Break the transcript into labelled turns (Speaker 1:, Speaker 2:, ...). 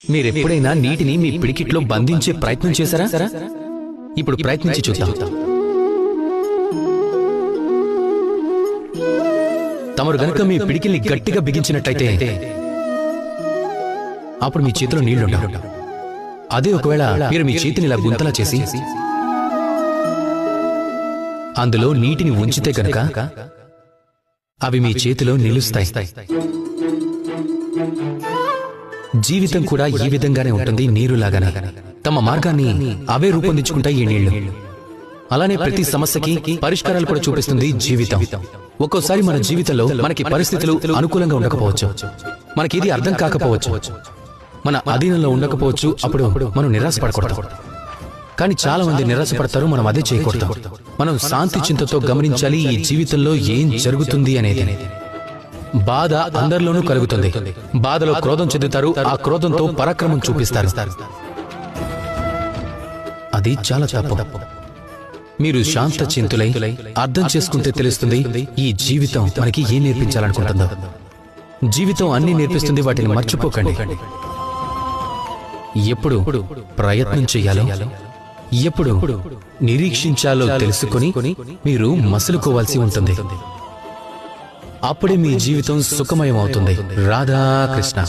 Speaker 1: మీరెప్పుడైనా నీటిని మీ పిడికిట్లో బంధించే ప్రయత్నం చేశారా? ఇప్పుడు ప్రయత్నించి చూద్దాం. తమరు గనుక మీ పిడికిల్ని గట్టిగా బిగించినట్టయితే అప్పుడు మీ చేతిలో నీళ్లుండవు. అదే ఒకవేళ మీరు మీ చేతిని ఇలా గుంతలా చేసి అందులో నీటిని ఉంచితే గనుక అవి మీ చేతిలో నిలుస్తాయి. జీవితం కూడా ఈ విధంగానే ఉంటుంది, నీరులాగానే. తమ మార్గాన్ని అవే రూపొందించుకుంటాయి ఈ నీళ్లు. అలానే ప్రతి సమస్యకి పరిష్కారాలు కూడా చూపిస్తుంది జీవితం. ఒక్కోసారి మన జీవితంలో మనకి పరిస్థితులు అనుకూలంగా ఉండకపోవచ్చు, మనకి ఇది అర్థం కాకపోవచ్చు, మన అధీనంలో ఉండకపోవచ్చు. అప్పుడు మనం నిరాశపడకూడదు. కానీ చాలా మంది నిరాశపడతారు, మనం అదే చేయకూడదు. మనం శాంతి చింతతో గమనించాలి ఈ జీవితంలో ఏం జరుగుతుంది అనేది. బాధ అందరిలోనూ కలుగుతుంది. బాధలో క్రోధం చెందుతారు, ఆ క్రోధంతో పరాక్రమం చూపిస్తారు. అది చాలా తప్పు. మీరు శాంత చింతులై అర్థం చేసుకుంటే తెలుస్తుంది ఈ జీవితం మనకి ఏం నేర్పించాలనుకుంటుందో. జీవితం అన్నీ నేర్పిస్తుంది, వాటిని మర్చిపోకండి. ఎప్పుడు ప్రయత్నం చెయ్యాలో, ఎప్పుడు నిరీక్షించాలో తెలుసుకొని మీరు మసులుకోవాల్సి ఉంటుంది. అప్పుడే మీ జీవితం సుఖమయం అవుతుంది. రాధాకృష్ణ.